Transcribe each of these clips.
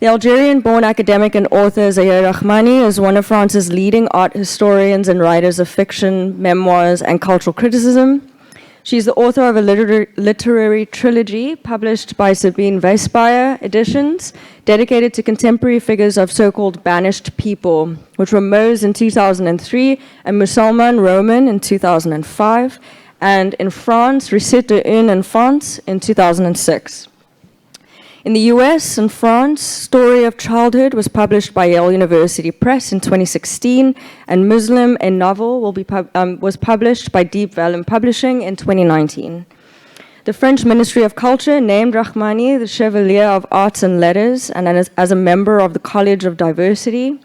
The Algerian-born academic and author Zahia Rahmani is one of France's leading art historians and writers of fiction, memoirs, and cultural criticism. She's the author of a literary trilogy published by 𝘕𝘰𝘐𝘍𝑒 editions, dedicated to contemporary figures of so-called banished people, which were Mose in 2003 and Musulman Roman in 2005, and in France, Récits d'une enfance in 2006. In the US and France, Story of Childhood was published by Yale University Press in 2016, and Muslim, a novel, was published by Deep Vellum Publishing in 2019. The French Ministry of Culture named Rahmani the Chevalier of Arts and Letters, and as a member of the College of Diversity.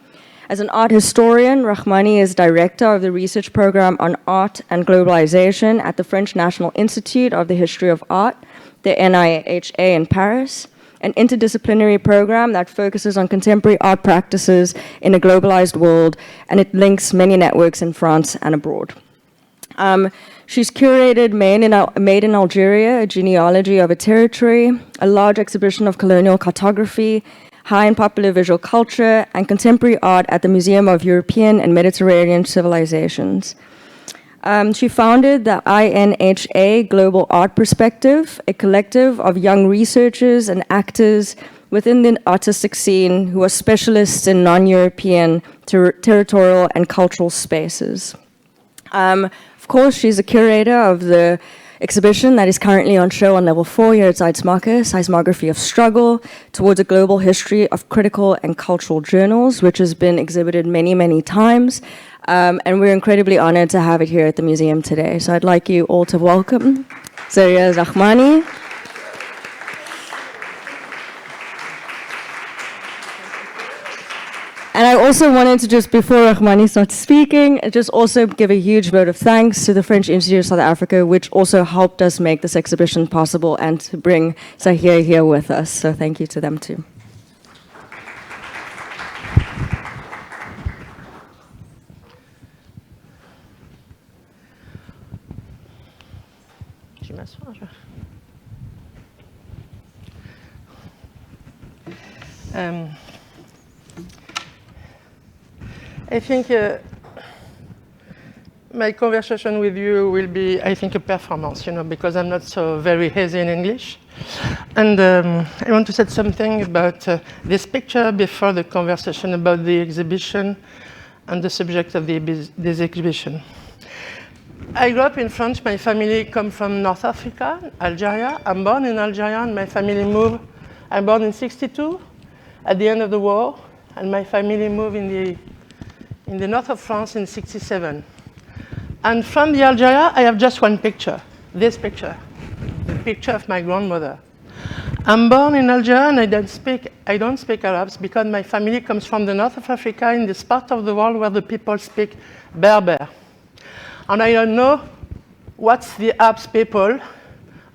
As an art historian, Rahmani is director of the research program on art and globalization at the French National Institute of the History of Art, the NIHA in Paris, an interdisciplinary program that focuses on contemporary art practices in a globalized world, and it links many networks in France and abroad. She's curated Made in Algeria, a genealogy of a territory, a large exhibition of colonial cartography, high and popular visual culture, and contemporary art at the Museum of European and Mediterranean Civilizations. She founded the INHA Global Art Perspective, a collective of young researchers and actors within the artistic scene who are specialists in non-European, territorial, and cultural spaces. Of course, she's a curator of the exhibition that is currently on show on level 4 here at Zeitz MOCAA, Seismography of Struggle, towards a global history of critical and cultural journals, which has been exhibited many, many times. And we're incredibly honored to have it here at the museum today. So I'd like you all to welcome Zahia Rahmani. And I also wanted to just, before Rahmani starts speaking, just also give a huge vote of thanks to the French Institute of South Africa, which also helped us make this exhibition possible and to bring Zahia here with us. So thank you to them too. I think my conversation with you will be, I think, a performance, because I'm not so very easy in English. And I want to say something about this picture before the conversation about the exhibition and the subject of this exhibition. I grew up in France. My family comes from North Africa, Algeria. I'm born in Algeria, and my family moved. I'm born in '62, at the end of the war, and my family moved in the north of France in '67. And from the Algeria, I have just one picture, this picture, the picture of my grandmother. I'm born in Algeria, and I don't speak Arab because my family comes from the north of Africa, in this part of the world where the people speak Berber. And I don't know what's the Arab people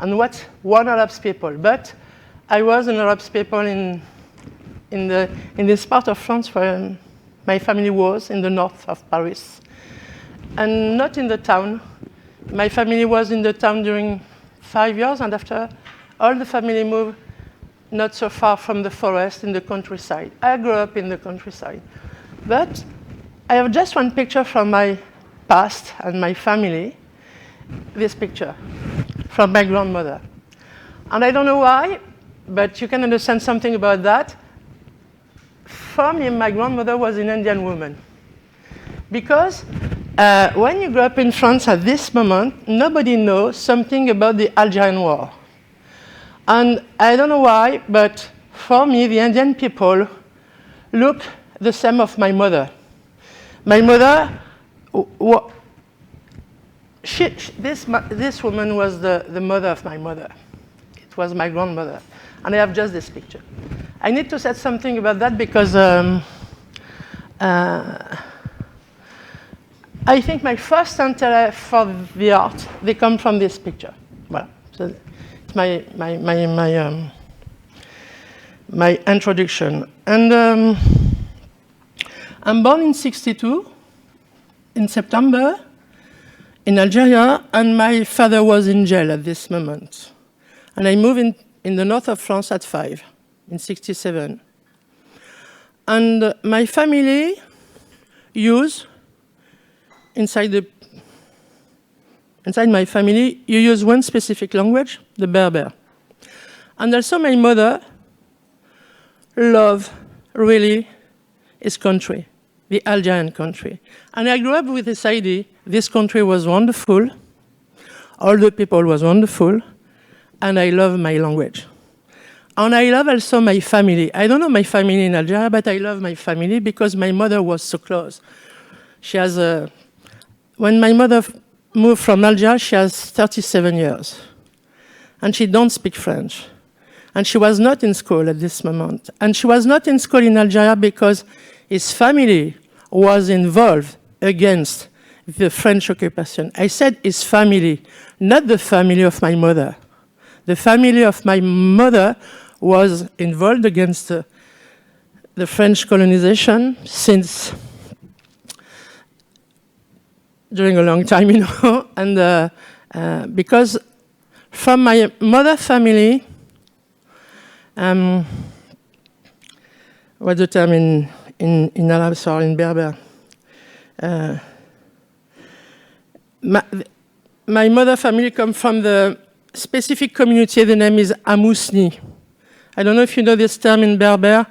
and what's one Arab people, but I was an Arab people in this part of France where my family was, in the north of Paris, and not in the town. My family was in the town during 5 years, and after, all the family moved not so far from the forest, in the countryside. I grew up in the countryside. But I have just one picture from my past and my family, this picture from my grandmother. And I don't know why, but you can understand something about that. For me, my grandmother was an Indian woman. Because when you grow up in France at this moment, nobody knows something about the Algerian war. And I don't know why, but for me, the Indian people look the same of my mother. My mother, this woman was the mother of my mother. It was my grandmother. And I have just this picture. I need to say something about that because I think my first interest for the art, they come from this picture. Voilà. So it's my introduction. And I'm born in '62, in September, in Algeria, and my father was in jail at this moment. And I moved in the north of France at 5, in '67. And my family use, inside my family, you use one specific language, the Berber. And also my mother loved really his country, the Algerian country. And I grew up with this idea, this country was wonderful, all the people was wonderful, and I love my language. And I love also my family. I don't know my family in Algeria, but I love my family because my mother was so close. She has when my mother moved from Algeria, she has 37 years. And she don't speak French. And she was not in school at this moment. And she was not in school in Algeria because his family was involved against the French occupation. I said his family, not the family of my mother. The family of my mother was involved against the French colonization since during a long time, you know, and because from my mother family, what's the term in Arab or in Berber? My mother family comes from the specific community, the name is Amousni. I don't know if you know this term in Berber.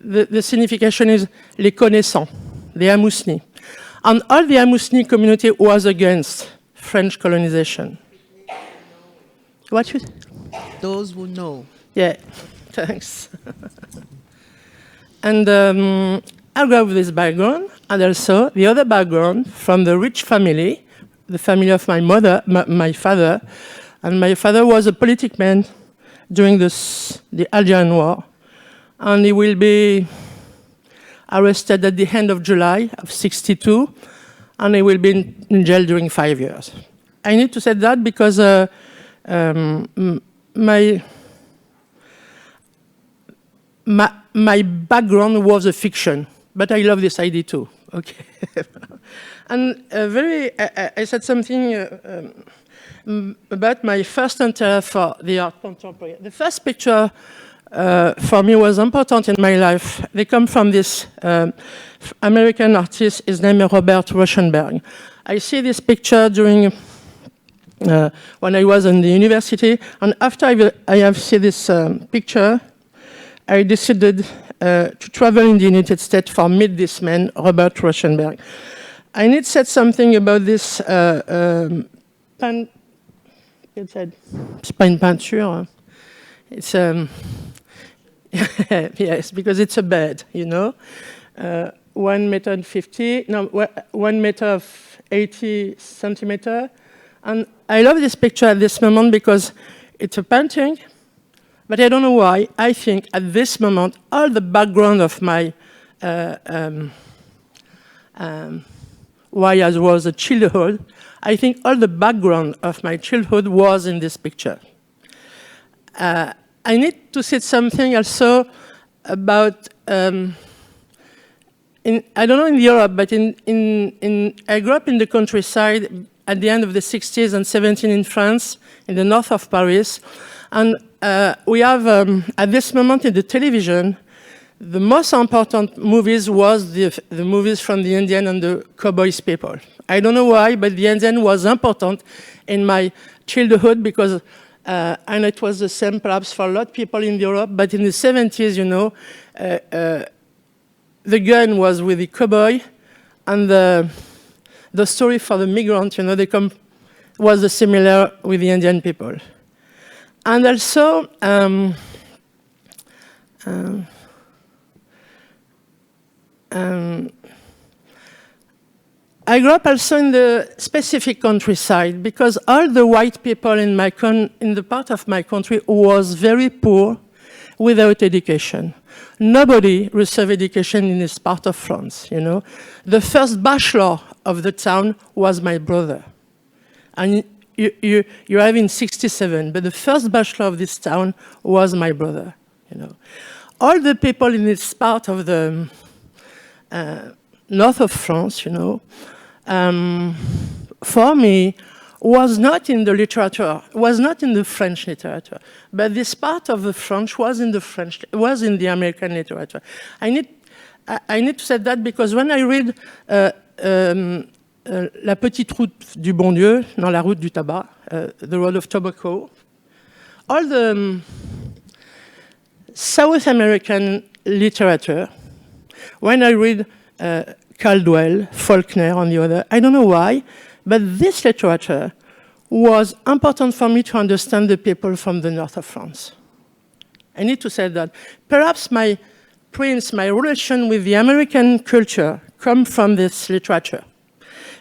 The signification is les connaissants, the Amousni. And all the Amousni community was against French colonization. What you? Those who know. Yeah, thanks. And I grew up with this background, and also the other background from the rich family, the family of my mother, my father. And my father was a politic man during the Algerian War. And he will be arrested at the end of July of '62, and he will be in jail during 5 years. I need to say that because my background was a fiction, but I love this idea too. Okay. And I said something about my first interest for the art contemporary. The first picture for me was important in my life. They come from this American artist. His name is Robert Rauschenberg. I see this picture during when I was in the university, and after I have seen this picture, I decided to travel in the United States for meet this man, Robert Rauschenberg. I need to say something about this it's pas une peinture. It's yes, because it's a bed, you know. 1 meter and 50, no, 1 meter of 80 centimeter. And I love this picture at this moment because it's a painting, but I don't know why. I think at this moment, all the background of my, why I was a childhood, I think all the background of my childhood was in this picture. I need to say something also about, I don't know in Europe, but I grew up in the countryside at the end of the 60s and 70s in France, in the north of Paris. And we have, at this moment in the television, the most important movies was the movies from the Indian and the cowboys people. I don't know why, but the Indian was important in my childhood because, and it was the same perhaps for a lot of people in Europe, but in the 70s, you know, the gun was with the cowboy, and the story for the migrant, you know, was similar with the Indian people. And also, I grew up also in the specific countryside because all the white people in the part of my country was very poor without education. Nobody received education in this part of France, you know. The first bachelor of the town was my brother. And you have in '67, but the first bachelor of this town was my brother, you know. All the people in this part of the north of France, you know, for me, was not in the literature, was not in the French literature, but this part of the French was in the American literature. I need I need to say that because when I read La petite route du bon Dieu, dans la route du tabac, The Road of Tobacco, all the South American literature, when I read Caldwell, Faulkner on the other, I don't know why, but this literature was important for me to understand the people from the north of France. I need to say that. Perhaps my relation with the American culture come from this literature.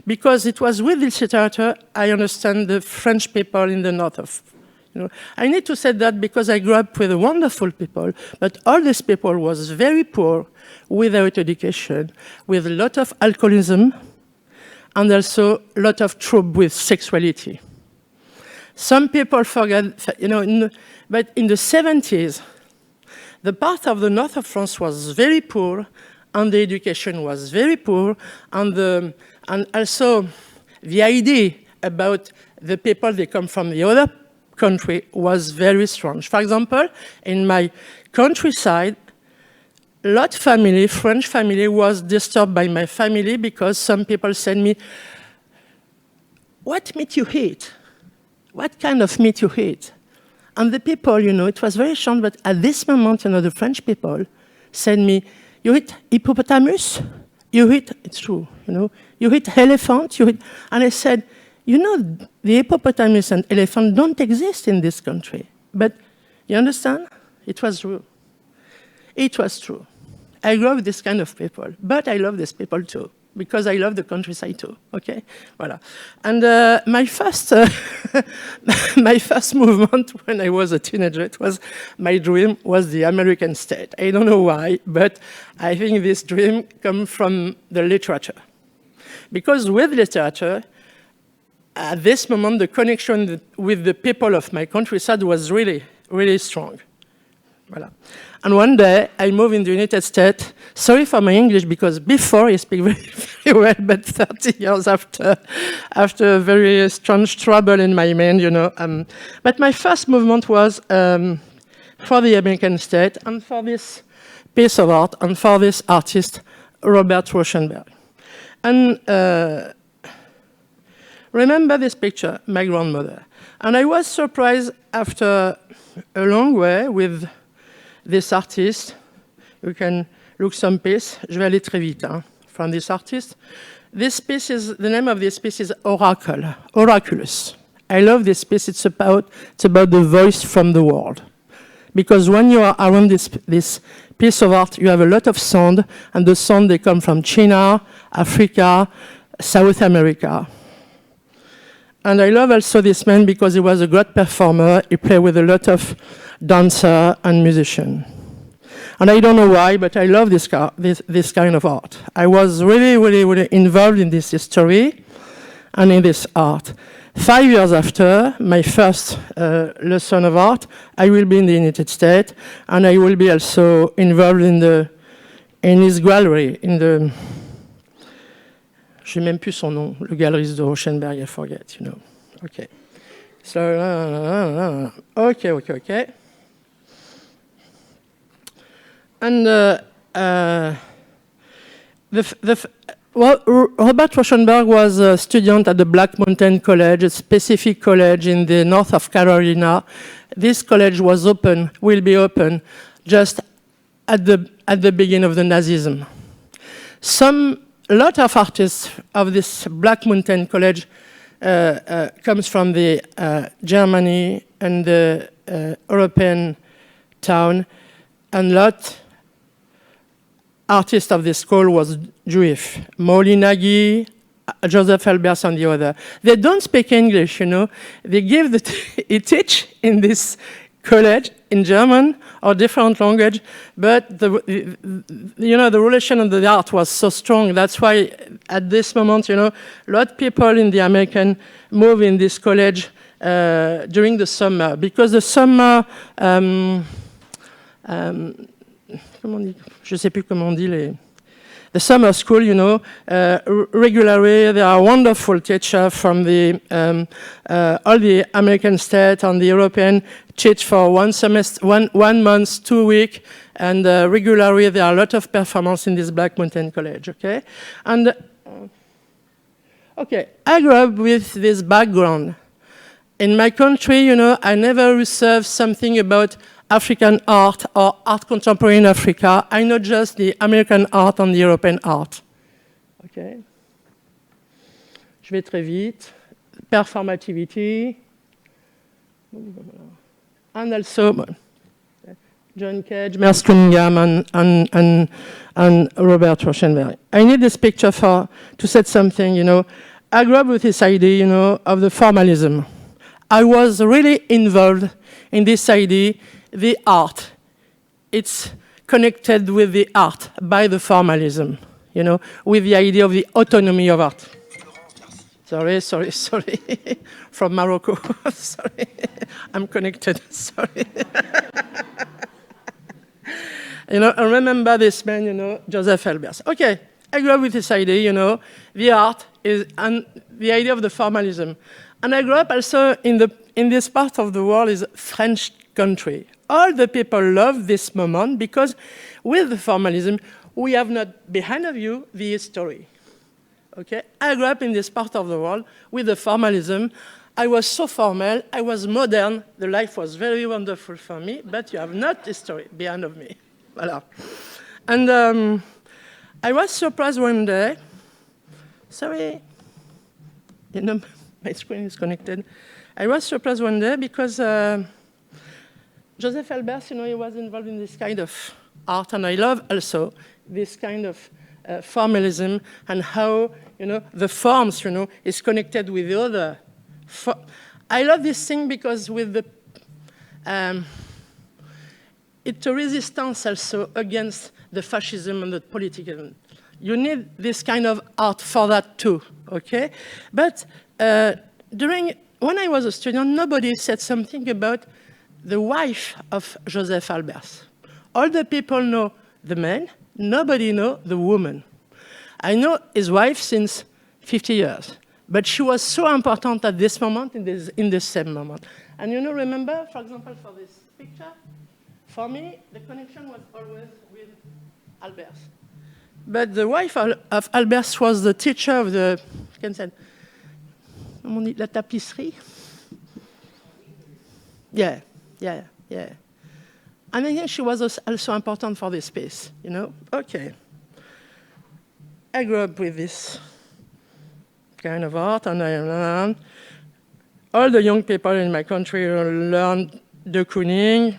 Because it was with this literature I understand the French people in the north of. I need to say that because I grew up with wonderful people, but all these people was very poor, without education, with a lot of alcoholism, and also a lot of trouble with sexuality. Some people forget, but in the 70s, the part of the north of France was very poor, and the education was very poor, and also the idea about the people that come from the other country was very strong. For example, in my countryside, lot family, French family, was disturbed by my family because some people said me, "What meat you eat? What kind of meat you eat?" And the people, it was very strong, but at this moment, the French people said me, "You eat hippopotamus? You eat," it's true, you eat elephant, you eat, and I said, the hippopotamus and elephant don't exist in this country. But you understand? It was true. It was true. I grew up with this kind of people, but I love these people too, because I love the countryside too, okay? Voilà. And my first movement when I was a teenager, my dream was the American state. I don't know why, but I think this dream comes from the literature. Because with literature, at this moment, the connection with the people of my countryside was really, really strong. Voilà. And one day, I moved in the United States. Sorry for my English, because before I speak very, very well, but 30 years after a very strange trouble in my mind, But my first movement was for the American state and for this piece of art and for this artist, Robert Rauschenberg. And remember this picture, my grandmother. And I was surprised after a long way with this artist. You can look some piece. Je vais aller très vite, from this artist. This piece is, the name of this piece is Oracle, Oraculus. I love this piece. It's about the voice from the world. Because when you are around this piece of art, you have a lot of sound, and the sound, they come from China, Africa, South America. And I love also this man because he was a great performer. He played with a lot of dancer and musician. And I don't know why, but I love this kind of art. I was really, really, really involved in this history and in this art. 5 years after my first lesson of art, I will be in the United States, and I will be also involved in his gallery, in the... Je n'ai même plus son nom, le galeriste de Rauschenberg, I forget, Okay. So, okay. And Robert Rauschenberg was a student at the Black Mountain College, a specific college in the north of Carolina. This college will be open just at the beginning of the Nazism. A lot of artists of this Black Mountain College comes from the Germany and the European town, and a lot artists of this school was Jewish. Molly Nagy, Joseph Elbers, and the other. They don't speak English, They teach in this college in German or different language, but the relation of the art was so strong. That's why at this moment, a lot of people in the American move in this college during the summer, because the summer, je sais plus comment on dit the summer school, you know, regularly there are wonderful teachers from the, all the American states and the European teach for 1 semester, 1 month, 2 weeks, and regularly there are a lot of performance in this Black Mountain College, okay? And, okay, I grew up with this background. In my country, you know, I never received something about African art or art contemporary in Africa. I know just the American art and the European art. Okay. Je vais très vite. Performativity. And also John Cage, Merce Cunningham, and Robert Rauschenberg. I need this picture to say something, you know. I grew up with this idea, you know, of the formalism. I was really involved in this idea, the art. It's connected with the art by the formalism, you know, with the idea of the autonomy of art. Sorry. From Morocco, sorry. I'm connected, sorry. You know, I remember this man, you know, Joseph Albers. Okay, I grew up with this idea, you know, the art is, and the idea of the formalism. And I grew up also in this part of the world is French country. All the people love this moment because with the formalism, we have not behind of you the history. Okay? I grew up in this part of the world with the formalism. I was so formal, I was modern, the life was very wonderful for me, but you have not history behind of me. Voilà. And I was surprised one day, sorry, you know, my screen is connected. I was surprised one day because Joseph Albers, you know, he was involved in this kind of art, and I love also this kind of formalism and how, you know, the forms, you know, is connected with the other. I love this thing because with the, it's a resistance also against the fascism and the political. You need this kind of art for that too, okay? But when I was a student, nobody said something about the wife of Joseph Albers. All the people know the man, nobody know the woman. I know his wife since 50 years, but she was so important at this moment, in the same moment. And you know, remember, for example, for this picture, for me, the connection was always with Albers. But the wife of Albers was the teacher of the, you can say, la tapisserie? Yeah. And I think she was also important for this space, you know? Okay. I grew up with this kind of art, and all the young people in my country learned de Kooning,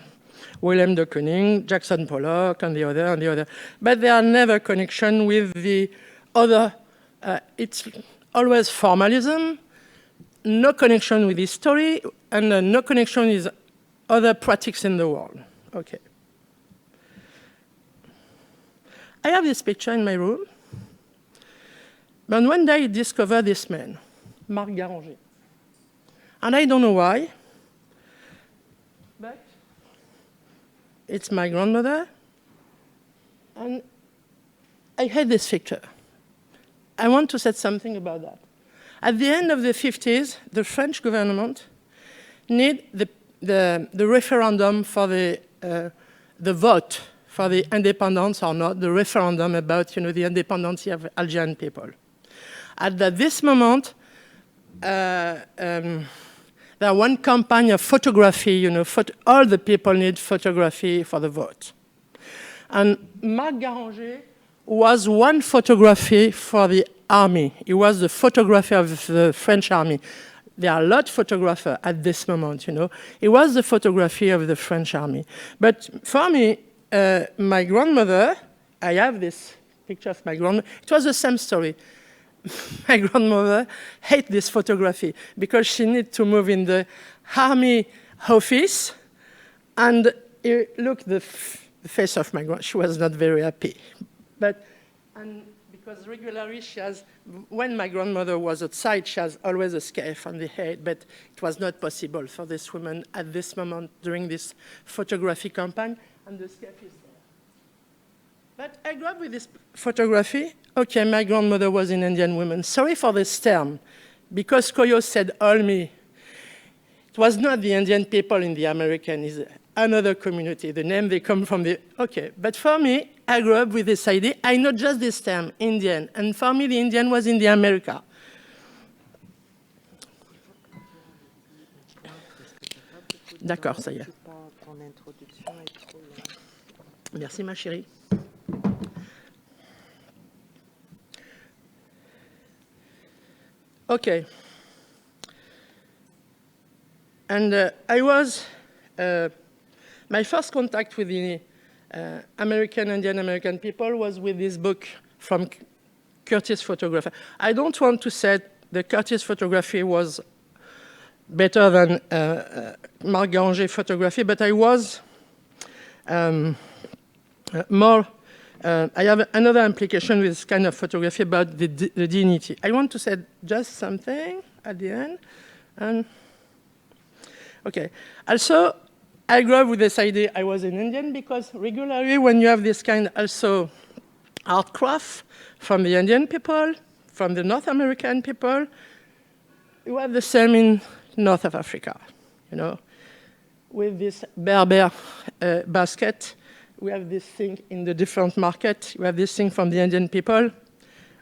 Willem de Kooning, Jackson Pollock, and the other. But there are never connection with the other. It's always formalism, no connection with history, and no connection with other practices in the world. Okay. I have this picture in my room. But one day I discovered this man, Marc Garanger. And I don't know why, but it's my grandmother. And I had this picture. I want to say something about that. At the end of the 50s, the French government need the referendum for the vote for the independence or not, the referendum about, you know, the independence of Algerian people. At this moment, there one campaign of photography, you know, all the people need photography for the vote. And Marc Garanger was one photography for the army. He was the photographer of the French army. There are a lot of photographers at this moment, you know. It was the photography of the French army. But for me, my grandmother, I have this picture of my grandmother. It was the same story. My grandmother hated this photography because she needed to move in the army office, and look the face of my grandmother. She was not very happy. And because regularly she has, when my grandmother was outside, she has always a scarf on the head, but it was not possible for this woman at this moment during this photography campaign, and the scarf is there. But I grew up with this photography. Okay, my grandmother was an Indian woman. Sorry for this term, because Koyo said 𝘕𝘏𝘏𝘏𝘐. It was not the Indian people in the American, it's another community. The name, they come from the, okay. But for me, I grew up with this idea. I know just this term, Indian. And for me, the Indian was in the America. D'accord, ça y est. Merci, ma chérie. Okay. And I was, my first contact with the Indian American people was with this book from Curtis photography. I don't want to say the Curtis photography was better than Marc Garanger photography, but I was more, I have another implication with this kind of photography about the dignity. I want to say just something at the end. And okay. Also, I grew up with this idea I was an Indian because regularly when you have this kind also art craft from the Indian people, from the North American people, you have the same in north of Africa, you know. With this Berber basket, we have this thing in the different market. We have this thing from the Indian people,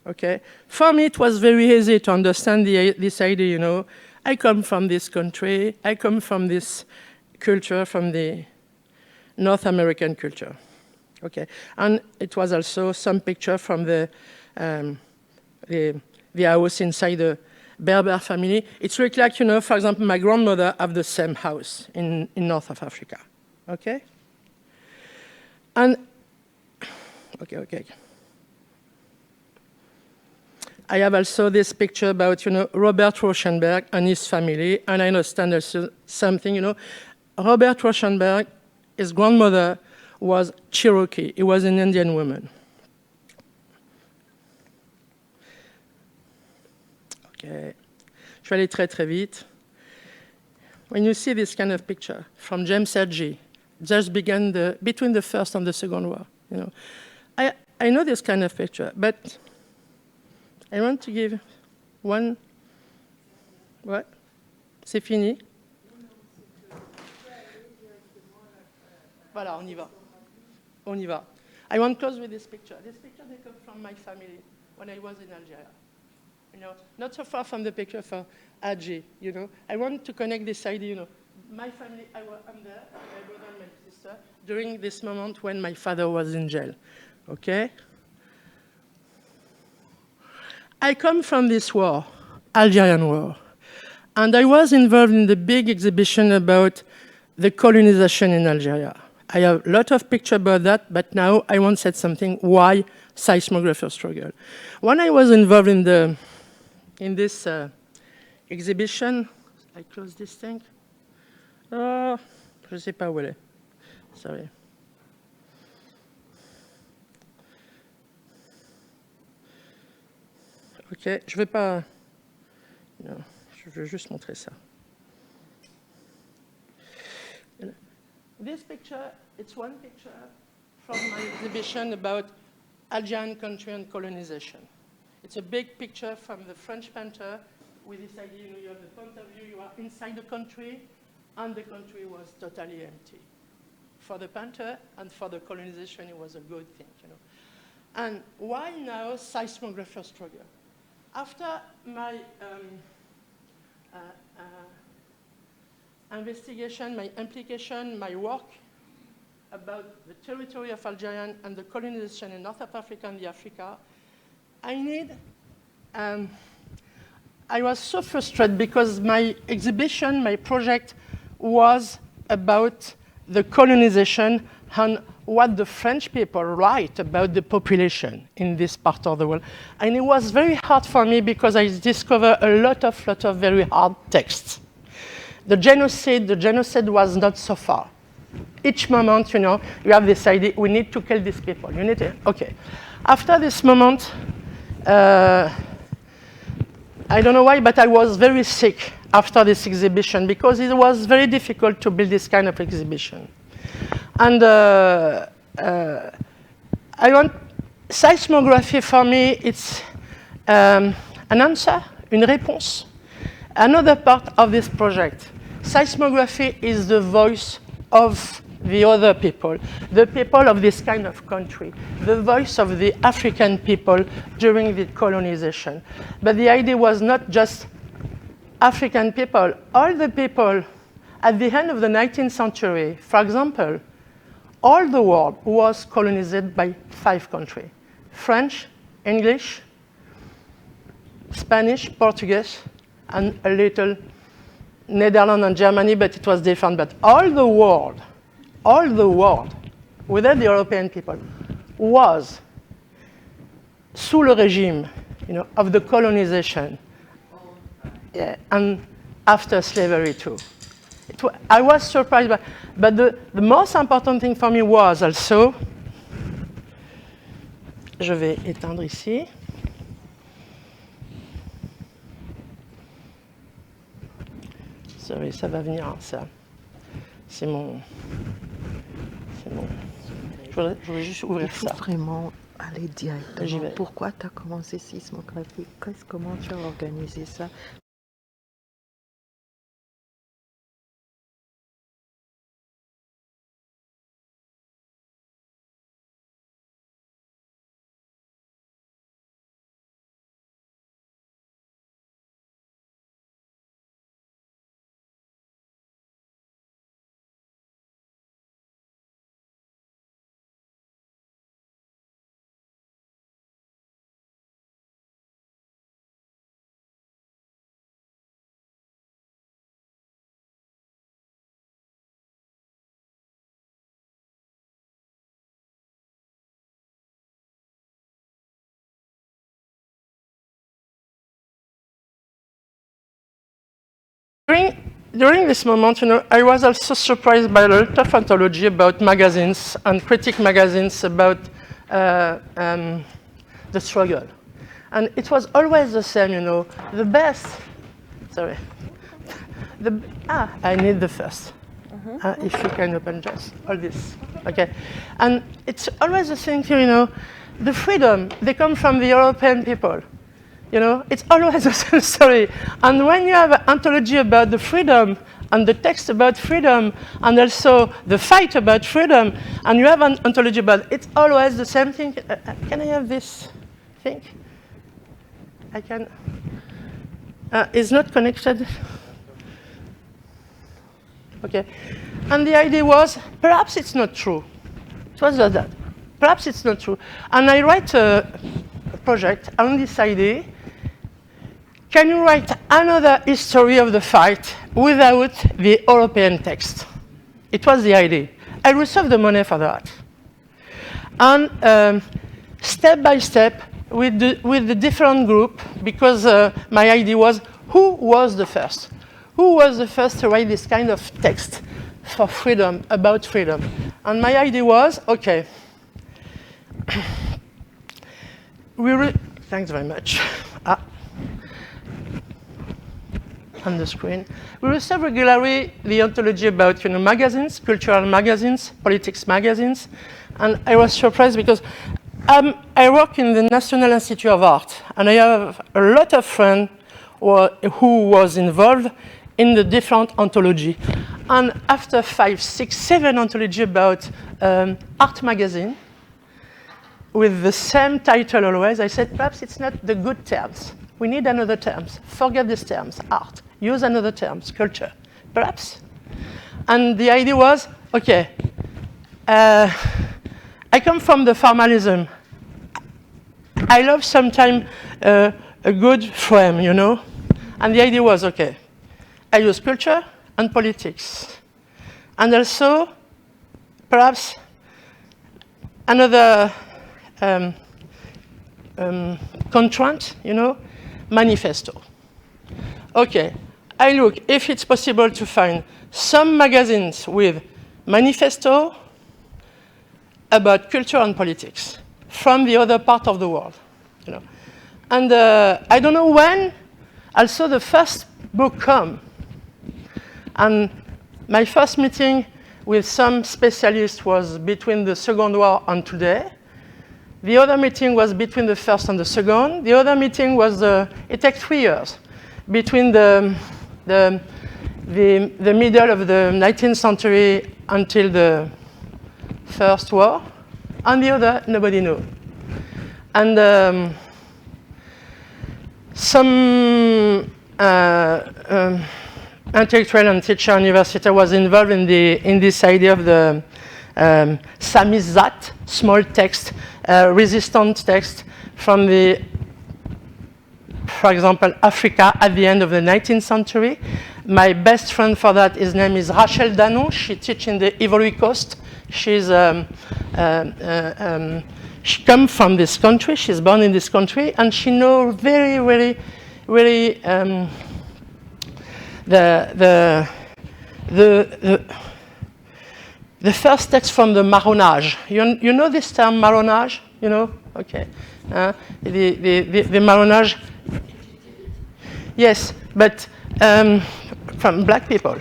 okay. For me, it was very easy to understand this idea, you know. I come from this country. I come from this culture, from the North American culture, okay. And it was also some picture from the house inside the Berber family. It's really like, you know, for example, my grandmother have the same house in north of Africa, okay? And, okay. I have also this picture about, you know, Robert Rauschenberg and his family, and I understand also something, you know. Robert Rauschenberg, his grandmother was Cherokee. He was an Indian woman. Okay. Je vais aller très, très vite. When you see this kind of picture from James 𝘕𝘏𝘏𝘏, just began between the First and the Second War, you know. I know this kind of picture, but I want to give one. What? C'est fini? Voilà, on y va. On y va. I want to close with this picture. This picture, they come from my family when I was in Algeria. You know, not so far from the picture for 𝘕𝘏𝘏𝘏, you know. I want to connect this idea, you know. My family, I'm there, my brother and my sister, during this moment when my father was in jail, okay? I come from this war, Algerian war, and I was involved in the big exhibition about the colonization in Algeria. I have a lot of pictures about that, but now I want to say something, why Seismography of Struggle. When I was involved in this exhibition, I close this thing. Oh, je ne sais pas où elle est. Sorry. Ok, je ne vais pas... Non, je veux juste montrer ça. This picture, it's one picture from my exhibition about Algerian country and colonization. It's a big picture from the French painter with this idea, you know, you have the point of view, you are inside the country, and the country was totally empty. For the painter and for the colonization, it was a good thing, you know. And why now Seismography of Struggle? After my investigation, my implication, my work about the territory of Algeria and the colonization in North Africa and the Africa, I was so frustrated because my exhibition, my project was about the colonization and what the French people write about the population in this part of the world. And it was very hard for me because I discovered a lot of very hard texts. The genocide was not so far. Each moment, you know, you have this idea, we need to kill these people. You need to, okay. After this moment, I don't know why, but I was very sick after this exhibition because it was very difficult to build this kind of exhibition. And seismography for me, it's an answer, une réponse. Another part of this project. Seismography is the voice of the other people, the people of this kind of country, the voice of the African people during the colonization. But the idea was not just African people. All the people at the end of the 19th century, for example, all the world was colonized by 5 countries: French, English, Spanish, Portuguese, and a little Netherlands and Germany, but it was different. But all the world, without the European people, was sous le régime, of the colonization, and after slavery too. I was surprised, but the most important thing for me was also, je vais éteindre ici. Sorry, ça va venir, ça. C'est mon... Je voudrais juste ouvrir ça. Il faut vraiment aller directement. Pourquoi tu as commencé Seismography? Comment tu as organisé ça? During this moment, I was also surprised by a lot of anthology about magazines and critic magazines about the struggle. And it was always the same, the best, sorry. I need the first. If you can open just all this, okay. And it's always the same thing, the freedom, they come from the European people. It's always the same story. And when you have an anthology about the freedom, and the text about freedom, and also the fight about freedom, and you have an anthology about it, it's always the same thing. Can I have this thing? I can. It's not connected. Okay. And the idea was, perhaps it's not true. It was like that. Perhaps it's not true. And I write a project on this idea. Can you write another history of the fight without the European text? It was the idea. I received the money for that. And step by step, with the different group, because my idea was, who was the first? Who was the first to write this kind of text for freedom, about freedom? And my idea was, okay, thanks very much. On the screen. We receive regularly the anthology about magazines, cultural magazines, politics magazines, and I was surprised because I work in the National Institute of Art, and I have a lot of friends who was involved in the different anthology. And after 5, 6, 7 anthology about art magazine, with the same title always, I said, perhaps it's not the good terms. We need another terms. Forget these terms, art. Use another terms, culture, perhaps. And the idea was, okay, I come from the formalism. I love sometimes a good frame, And the idea was, okay, I use culture and politics. And also, perhaps, another constraint, manifesto. Okay, I look if it's possible to find some magazines with manifesto about culture and politics from the other part of the world, And I don't know when, also the first book come. And my first meeting with some specialists was between the Second War and today. The other meeting was between the first and the second. The other meeting was, it took 3 years between the middle of the 19th century until the First War. And the other, nobody knew. And some intellectual and teacher university was involved in this idea of the samizdat, small text, resistant text from the, for example, Africa at the end of the 19th century. My best friend for that, his name is Rachel Danon. She teaches in the Ivory Coast. She comes from this country. She's born in this country, and she knows very, really, really the first text from the marronnage. You know this term marronnage? You know? Okay. The marronnage. Yes, but from black people.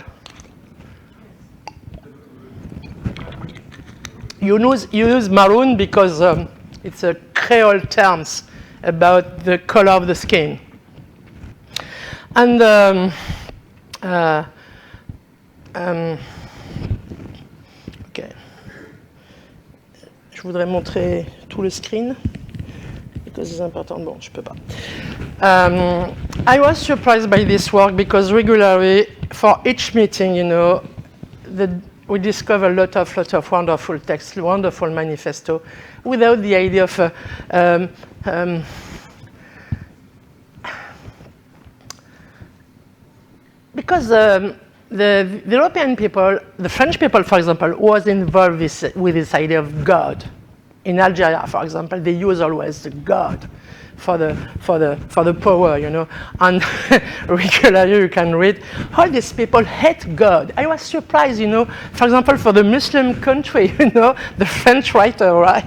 You use maroon because it's a Creole term about the color of the skin. And ok. Je voudrais montrer tout le screen because it's important. Bon, je peux pas. I was surprised by this work because regularly, for each meeting, you know, we discover a lot of wonderful texts, wonderful manifesto, without the idea of because the European people, the French people, for example, was involved with this idea of God. In Algeria, for example, they use always the God for the power, you know. And regularly you can read how these people hate God. I was surprised, you know. For example, for the Muslim country, you know, the French writer, right?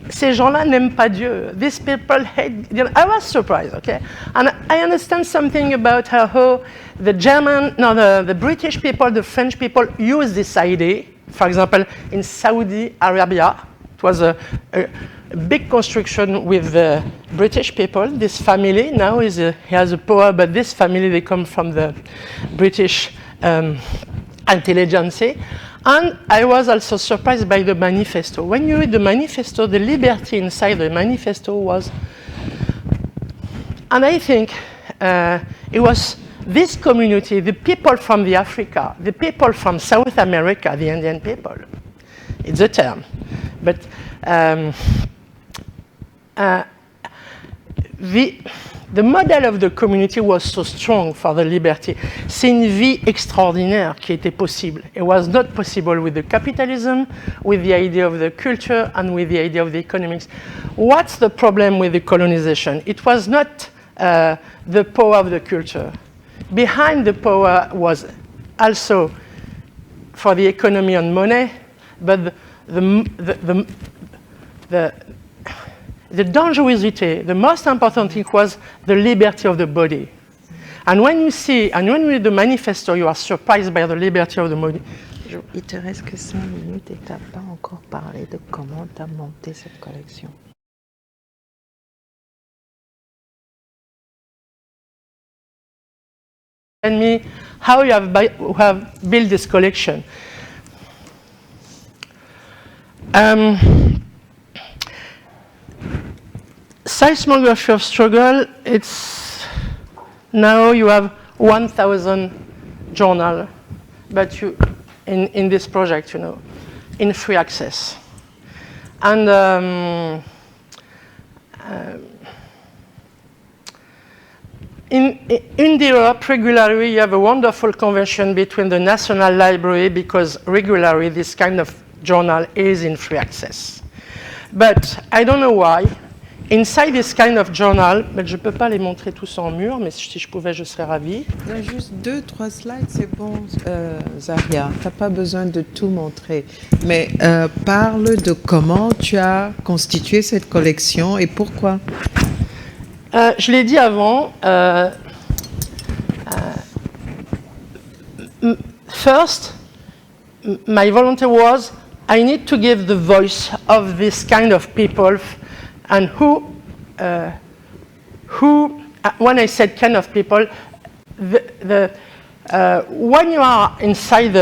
Ces gens-là n'aiment pas Dieu. These people hate. You know, I was surprised, okay. And I understand something about how the British people, the French people use this idea. For example, in Saudi Arabia, it was a big construction with the British people. This family now he has a power, but this family, they come from the British intelligence. And I was also surprised by the manifesto. When you read the manifesto, the liberty inside the manifesto was, and I think it was this community, the people from the Africa, the people from South America, the Indian people. It's a term. But the model of the community was so strong for the liberty. C'est une vie extraordinaire qui était possible. It was not possible with the capitalism, with the idea of the culture, and with the idea of the economics. What's the problem with the colonization? It was not the power of the culture. Behind the power was also for the economy and money, but the dangerosity, the most important thing was the liberty of the body. And when you read the manifesto, you are surprised by the liberty of the body. Il te reste que 5 minutes et tu n'as pas encore parlé de comment tu as monté cette collection. Tell me how you have built this collection. Seismography of Struggle, it's now you have 1,000 journals, but you in this project, you know, in free access. And in Europe, regularly you have a wonderful convention between the National Library, because regularly this kind of journal is in free access. But I don't know why. Inside this kind of journal, mais je ne peux pas les montrer tous en mur, mais si je pouvais, je serais ravie. Il y a juste 2-3 slides, c'est bon, Zahia. Tu n'as pas besoin de tout montrer. Mais parle de comment tu as constitué cette collection et pourquoi. Je l'ai dit avant. First, my volunteer was, I need to give the voice of this kind of people and when I said kind of people, when you are inside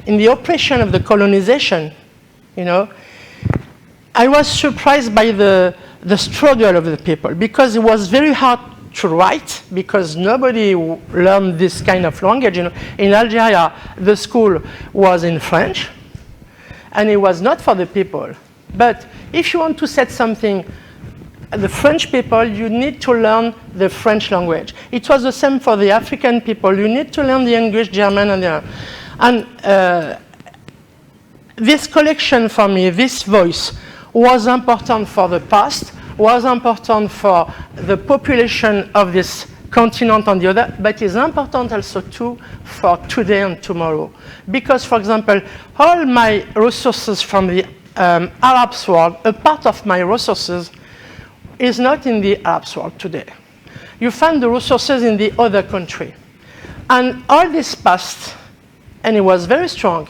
in the oppression of the colonization, you know, I was surprised by the struggle of the people, because it was very hard to write, because nobody learned this kind of language. You know, in Algeria, the school was in French, and it was not for the people. But if you want to set something, the French people, you need to learn the French language. It was the same for the African people. You need to learn the English, German, and this collection for me, this voice, was important for the past, was important for the population of this continent on the other, but is important also too for today and tomorrow. Because, for example, all my resources from the Arab world, a part of my resources is not in the Arab world today. You find the resources in the other country. And all this past, and it was very strong,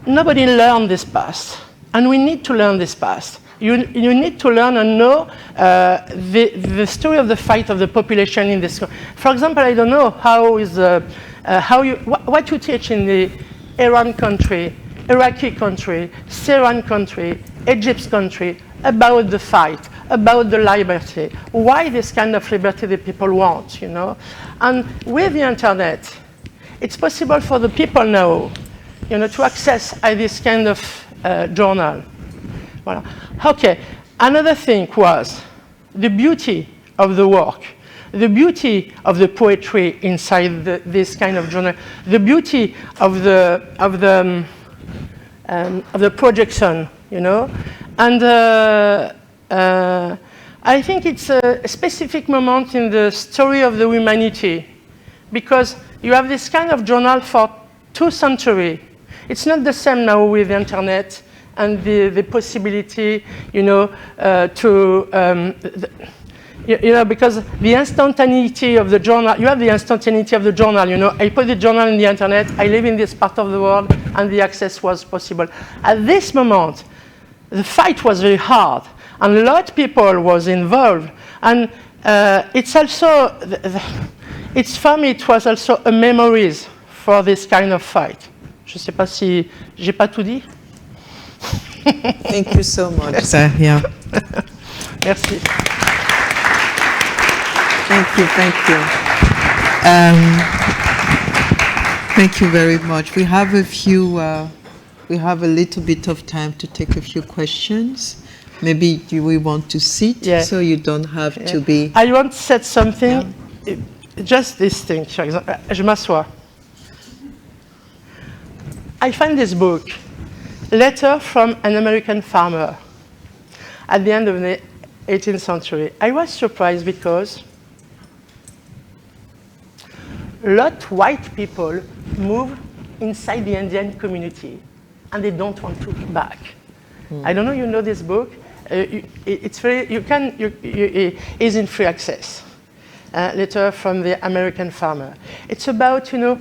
nobody learned this past, and we need to learn this past. You need to learn and know the story of the fight of the population in this. For example, I don't know how is what you teach in the Iran country, Iraqi country, Syrian country, Egypt's country about the fight, about the liberty. Why this kind of liberty the people want, you know? And with the internet, it's possible for the people now, you know, to access this kind of journal. Voilà. Okay, another thing was the beauty of the work, the beauty of the poetry inside this kind of journal, the beauty of the projection, you know, and I think it's a specific moment in the story of the humanity, because you have this kind of journal for 2 centuries. It's not the same now with the internet and the possibility, you know, you know, because the instantaneity of the journal, you have the instantaneity of the journal, you know. I put the journal in the internet, I live in this part of the world, and the access was possible. At this moment, the fight was very hard, and a lot of people was involved. And it's also, it's for me, it was also a memories for this kind of fight. Je ne sais pas si j'ai pas tout dit. Thank you so much, Zahia. Merci. Thank you, thank you. Thank you very much. We have a few, we have a little bit of time to take a few questions. Maybe we want to sit, so you don't have to be... I want to say something, just this thing, for example. Je m'assois. I find this book, Letter from an American Farmer, at the end of the 18th century. I was surprised because a lot of white people move inside the Indian community, and they don't want to go back. I don't know, you know this book? It's very, it's in free access. Letter from the American Farmer. It's about, you know,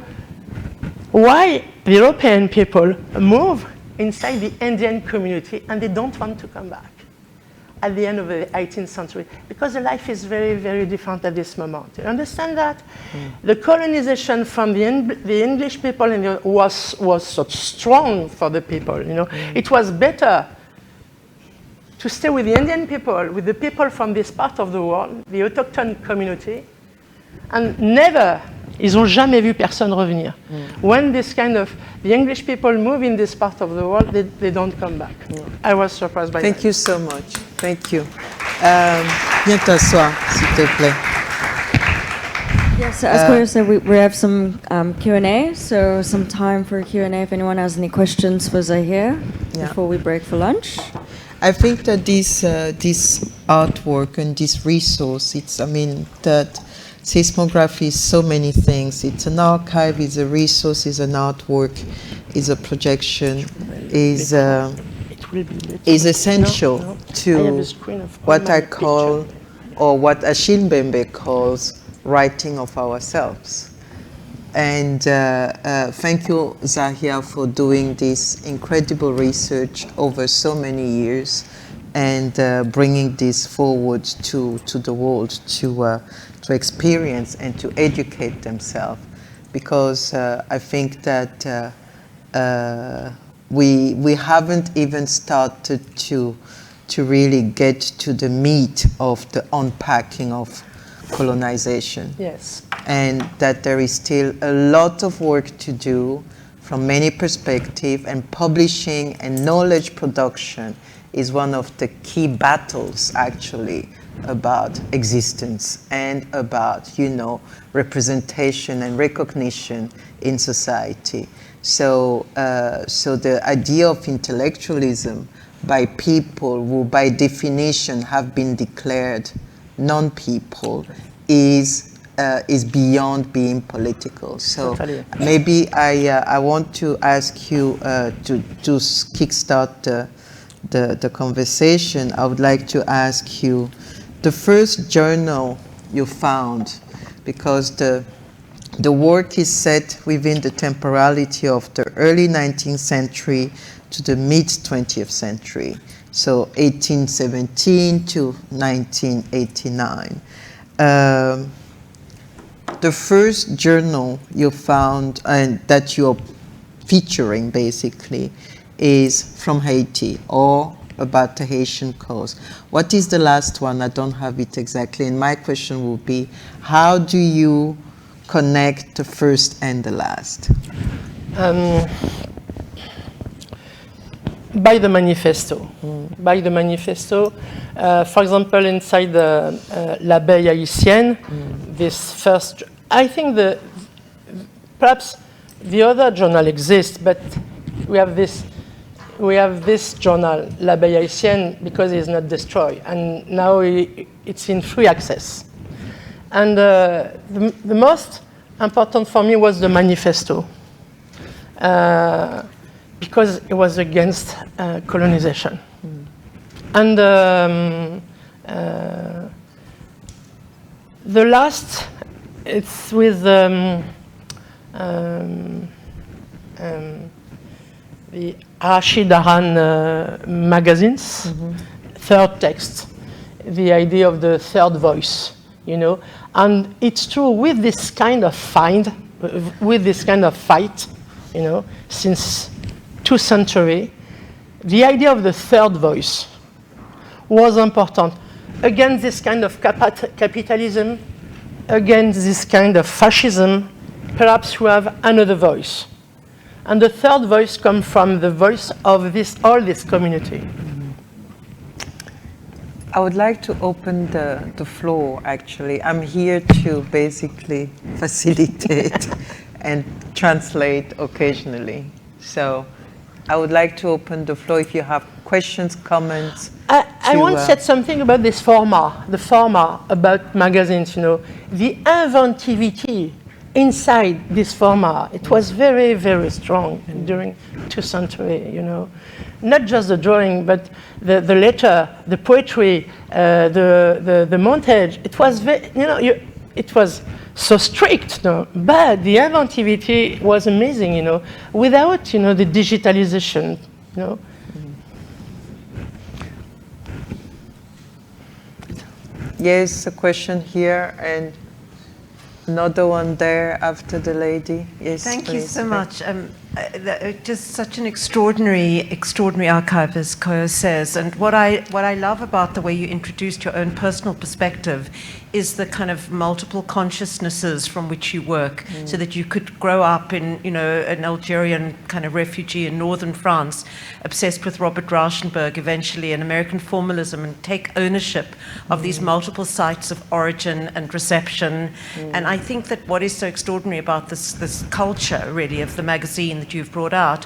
why the European people move inside the Indian community and they don't want to come back at the end of the 18th century, because the life is very, very different at this moment. You understand that? The colonization from the English people was so strong for the people. You know, it was better to stay with the Indian people, with the people from this part of the world, the autochthon community, and never. Ils n'ont jamais vu personne revenir. When this kind of, the English people move in this part of the world, they don't come back. I was surprised by that. Thank you so much. Thank you. Viens t'asseoir, s'il te plaît. Yes, as Koyo said, we have some Q&A, so some time for Q&A if anyone has any questions for Zahia before we break for lunch. I think that this artwork and this resource, I mean, that seismography is so many things. It's an archive, it's a resource, it's an artwork, it's a projection, is essential to what I call, or what Achille Mbembe calls, writing of ourselves. And thank you, Zahia, for doing this incredible research over so many years and bringing this forward to the world to experience and to educate themselves. Because I think that we haven't even started to really get to the meat of the unpacking of colonization. Yes. And that there is still a lot of work to do from many perspectives, and publishing and knowledge production is one of the key battles actually about existence and about, you know, representation and recognition in society. So, so the idea of intellectualism by people who by definition have been declared non-people is beyond being political. So Totally. maybe I want to ask you to kickstart the conversation. I would like to ask you the first journal you found, because the work is set within the temporality of the early 19th century to the mid 20th century, so 1817 to 1989. The first journal you found and that you're featuring basically is from Haiti, or about the Haitian cause. What is the last one? I don't have it exactly. And my question will be, how do you connect the first and the last? By the manifesto. By the manifesto. For example, inside the L'Abeille Haïtienne, this first, I think perhaps the other journal exists, but we have this journal, L'Abeille Haïtienne, because it's not destroyed, and now it's in free access. And the most important for me was the manifesto, because it was against colonization. And the last, it's with the 𝘎𝘭𝘰𝘣𝘢𝘭 magazines, third text, the idea of the third voice, you know. And it's true with this kind of fight, you know, since 2 centuries, the idea of the third voice was important against this kind of capitalism, against this kind of fascism. Perhaps we have another voice. And the third voice comes from the voice of all this community. I would like to open the floor, actually. I'm here to basically facilitate and translate occasionally. So I would like to open the floor if you have questions, comments. I once said something about this format, the format about magazines, you know, the inventivity inside this format. It was very, very strong during 2 centuries, you know. Not just the drawing, but the letter, the poetry, the montage. It was very, you know, it was so strict, no? But the inventivity was amazing, you know, without, you know, the digitalization, you know. Yes, a question here and another one there after the lady. Yes, Thank please. you so much. Just such an extraordinary archive, as Koyo says. And what I love about the way you introduced your own personal perspective is the kind of multiple consciousnesses from which you work, so that you could grow up in, you know, an Algerian kind of refugee in northern France, obsessed with Robert Rauschenberg, eventually an American formalism, and take ownership of these multiple sites of origin and reception. And I think that what is so extraordinary about this culture, really, of the magazine that you've brought out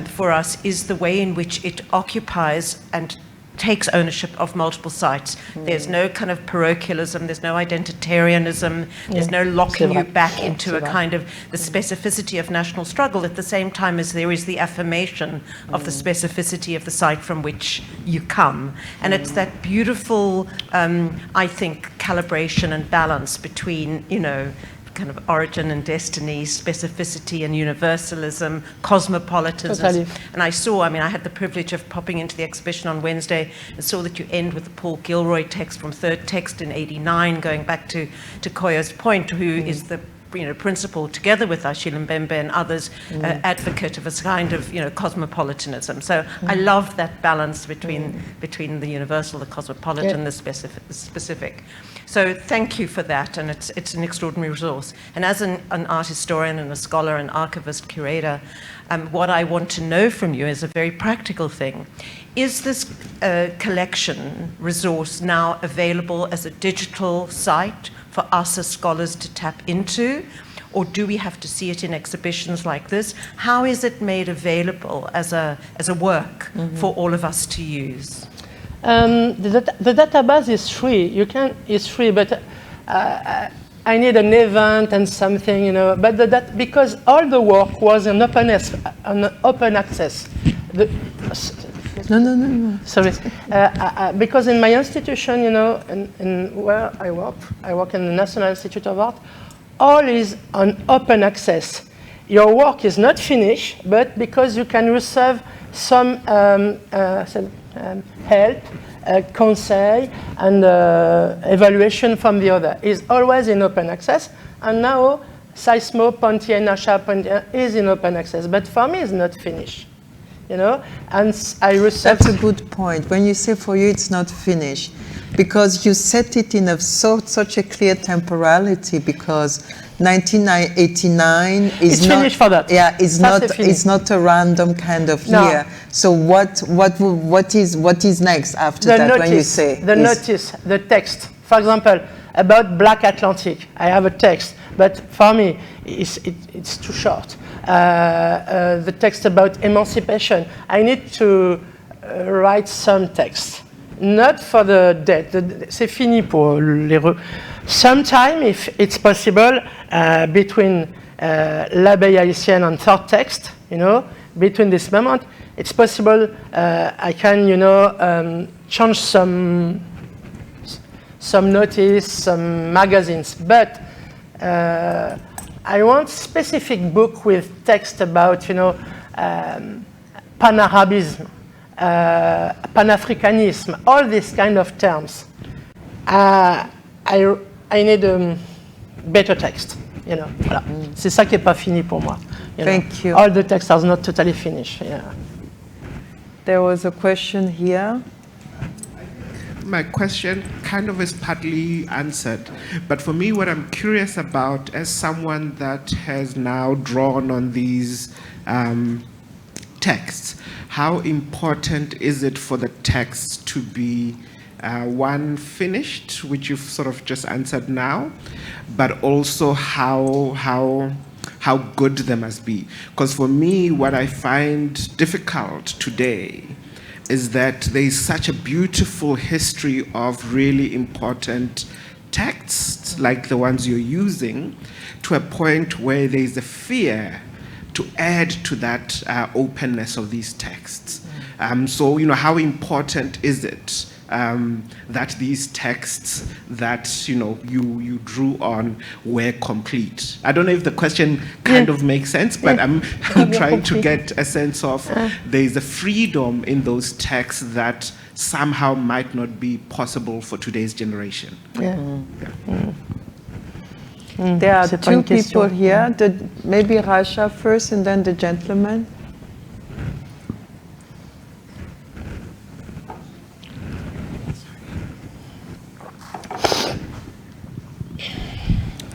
for us is the way in which it occupies and takes ownership of multiple sites. There's no kind of parochialism, there's no identitarianism, there's no locking you back into a kind of the specificity of national struggle at the same time as there is the affirmation of the specificity of the site from which you come. And it's that beautiful, I think, calibration and balance between, you know, kind of origin and destiny, specificity and universalism, cosmopolitanism. Totally. And I saw, I mean, I had the privilege of popping into the exhibition on Wednesday and saw that you end with the Paul Gilroy text from Third Text in '89, going back to Koyo's point, who is the principal, together with Achille Mbembe and others, advocate of a kind of, cosmopolitanism. So I love that balance between the universal, the cosmopolitan, the specific. So thank you for that, and it's an extraordinary resource. And as an art historian and a scholar and archivist curator, what I want to know from you is a very practical thing. Is this collection resource now available as a digital site for us as scholars to tap into? Or do we have to see it in exhibitions like this? How is it made available as a work for all of us to use? The database is free. It's free, but I need an event and something, But because all the work was on open access. No. Sorry. Because in my institution, in where I work in the National Institute of Art, all is on open access. Your work is not finished, but because you can receive some help, conseil, and evaluation from the other. It's always in open access, and now 𝘎𝘭𝘵𝘐 is in open access, but for me it's not finished. And I receive. That's a good point. When you say for you it's not finished, because you set it in such a clear temporality, because 1989 is it's not finished for that. Yeah, it's not a random kind of year. So what is next after that? Notice, when you say the text, for example, about Black Atlantic, I have a text, but for me it's too short. The text about emancipation, I need to write some text. Not for the dead. C'est fini pour les Sometime, if it's possible, between l'abeille haïtienne and third text, between this moment, it's possible I can, change some notice, some magazines, but I want specific book with text about, Pan-Arabism, Pan-Africanism, all these kind of terms. I need better text, Voilà. C'est ça qui est pas fini pour moi. Thank you. All the texts are not totally finished. Yeah. There was a question here. My question kind of is partly answered, but for me, what I'm curious about, as someone that has now drawn on these texts, how important is it for the texts to be one, finished, which you've sort of just answered now, but also how good they must be? Because for me, what I find difficult today is that there is such a beautiful history of really important texts, like the ones you're using, to a point where there is a fear to add to that openness of these texts. So, how important is it that these texts that you drew on were complete? I don't know if the question kind of makes sense, but I'm trying to get a sense of there's a freedom in those texts that somehow might not be possible for today's generation. There are two people here. Maybe Rasha first, and then the gentleman.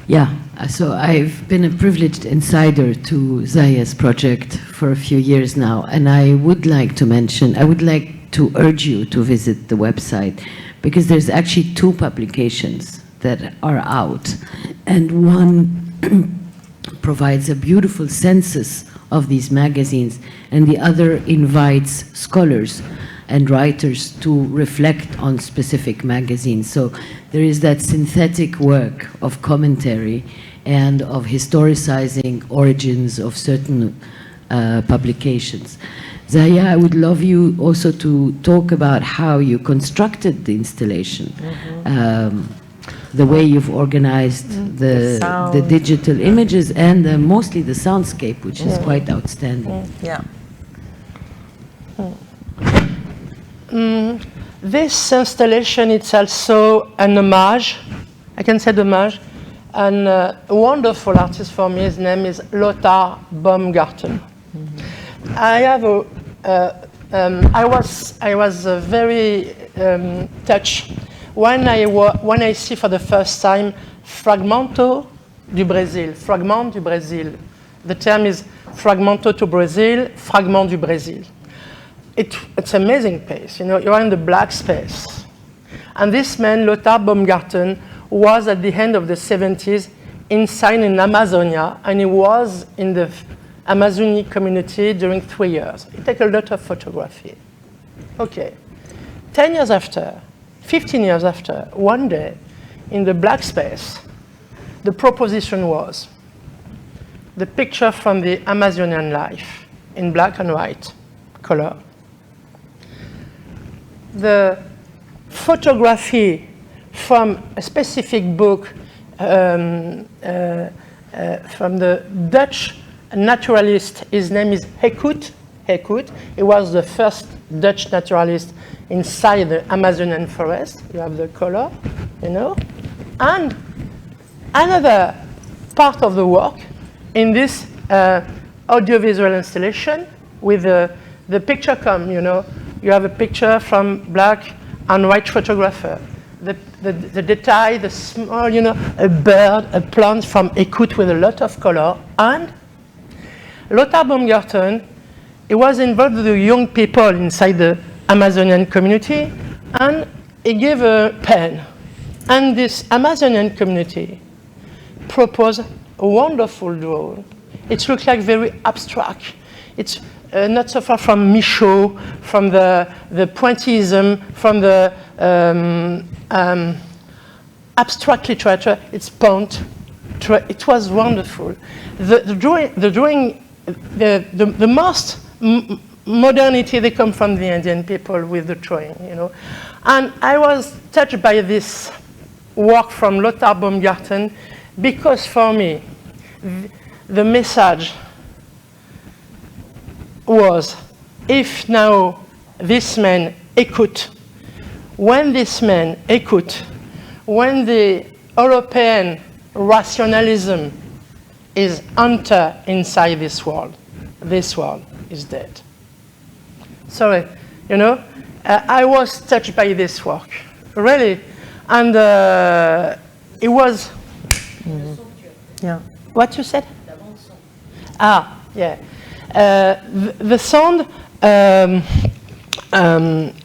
Yeah, so I've been a privileged insider to Zahia's project for a few years now, and I would like to urge you to visit the website, because there's actually two publications that are out, and one provides a beautiful census of these magazines, and the other invites scholars and writers to reflect on specific magazines. So there is that synthetic work of commentary and of historicizing origins of certain publications. Zahia, I would love you also to talk about how you constructed the installation. the way you've organized the digital images and mostly the soundscape, which is quite outstanding. Yeah. This installation, it's also an homage, I can say homage, and a wonderful artist for me. His name is Lothar Baumgarten. I have I was very touched when I see for the first time Fragmento du Brésil, Fragment du Brésil. The term is Fragmento to Brazil, Fragment du Brésil. It's an amazing place, you know, you're in the black space. And this man, Lothar Baumgarten, was at the end of the 70s inside in Amazonia, and he was in the Amazonian community during 3 years. He took a lot of photography. Okay, 10 years after, 15 years after, one day, in the black space, the proposition was the picture from the Amazonian life in black and white color. The photography from a specific book from the Dutch naturalist. His name is 𝘕𝘭𝘠. He was the first Dutch naturalist inside the Amazonian forest. You have the color, you know. And another part of the work in this audiovisual installation with the picture come, you know. You have a picture from black and white photographer. The detail, the small, you know, a bird, a plant from 𝘕𝘭𝘠 with a lot of color. And Lothar Baumgarten, he was involved with the young people inside the Amazonian community, and he gave a pen. And this Amazonian community proposed a wonderful drawing. It looks like very abstract. It's not so far from Michaud, from the pointillism, from the abstract literature. It's point. It was wonderful. The most modernity, they come from the Indian people with the drawing, you know. And I was touched by this work from Lothar Baumgarten because for me, the message was, if now this man 𝘕𝘭𝘠, when this man 𝘕𝘭𝘠, when the European rationalism is enter inside this world is dead. Sorry, you know, I was touched by this work, really, and it was. Yeah. What you said? Ah, yeah. The sound,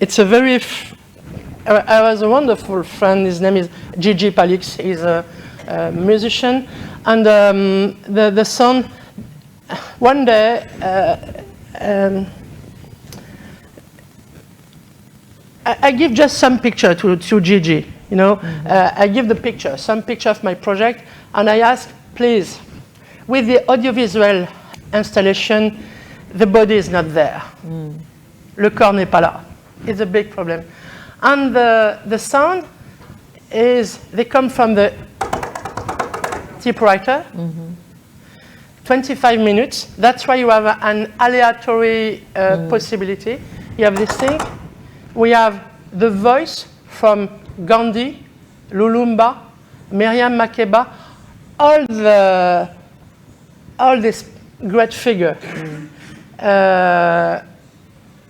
it's a very, I was a wonderful friend, his name is Gigi Palix, he's a musician, and the sound, one day, I give just some picture to Gigi, you know, I give the picture, some picture of my project, and I ask, please, with the audiovisual installation, the body is not there. Le corps n'est pas là. It's a big problem. And the sound is, they come from the typewriter, 25 minutes. That's why you have an aleatory possibility. You have this thing. We have the voice from Gandhi, Lumumba, Miriam Makeba, all this great figure.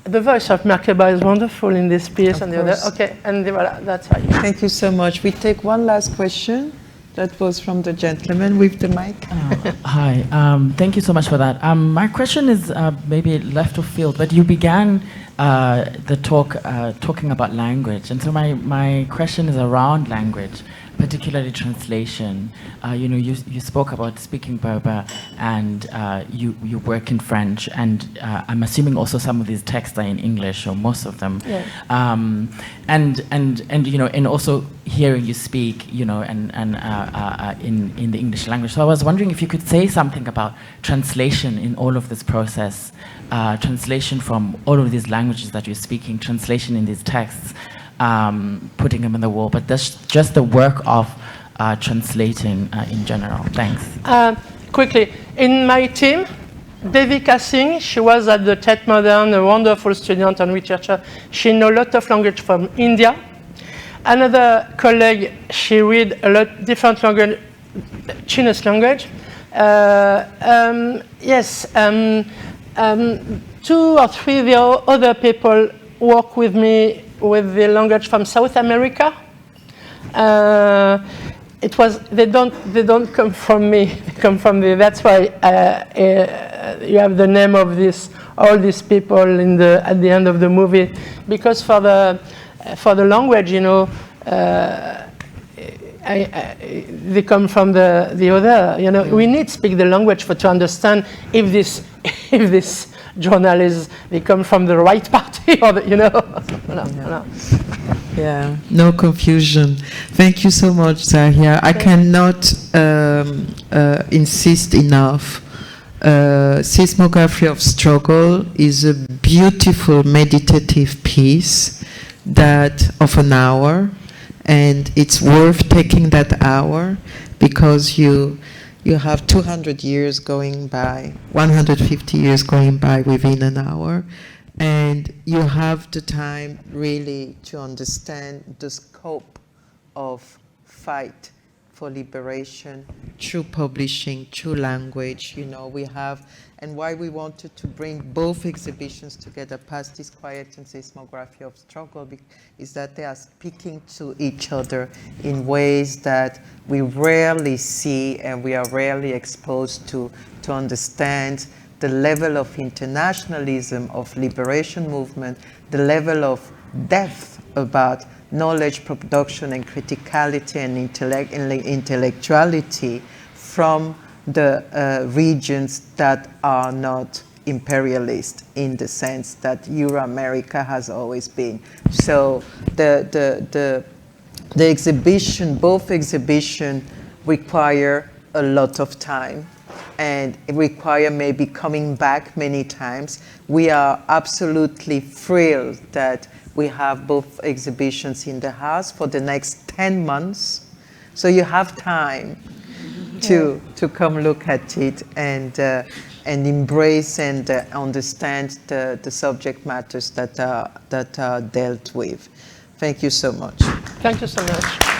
The voice of Makeba is wonderful in this piece and the other. Okay, and voilà, that's how you. Thank you so much. We take one last question. That was from the gentleman with the mic. Hi, thank you so much for that. My question is maybe left of field, but you began the talk talking about language, and so my question is around language, particularly translation. You know, you spoke about speaking Berber, and you work in French, and I'm assuming also some of these texts are in English, or most of them. Yeah. And you know, and also hearing you speak, you know, and in the English language. So I was wondering if you could say something about translation in all of this process, translation from all of these languages that you're speaking, translation in these texts, putting them on the wall, but that's just the work of translating in general? Thanks. Quickly, in my team, Devika Singh, she was at the Tate Modern, a wonderful student and researcher. She knows a lot of language from India. Another colleague, she read a lot different language, Chinese language. Yes, 2 or 3 other people work with me with the language from South America. They don't come from me. They come from the. That's why you have the name of all these people at the end of the movie, because for the language, you know, they come from the other. You know, we need to speak the language to understand if this journalists, they come from the right party or you know. No. Yeah, no confusion. Thank you so much, Zahia. I cannot insist enough. Seismography of Struggle is a beautiful meditative piece of an hour, and it's worth taking that hour because you have 200 years going by, 150 years going by within an hour, and you have the time really to understand the scope of fight for liberation through publishing, through language. You know, we have, and why we wanted to bring both exhibitions together, Past Disquiet and Seismography of Struggle, is that they are speaking to each other in ways that we rarely see and we are rarely exposed to understand the level of internationalism of liberation movement, the level of depth about knowledge production and criticality and intellectuality from the regions that are not imperialist in the sense that Euro-America has always been. So the exhibition, both exhibitions require a lot of time and require maybe coming back many times. We are absolutely thrilled that we have both exhibitions in the house for the next 10 months. So you have time to come look at it and embrace and understand the subject matters that are dealt with. Thank you so much. Thank you so much.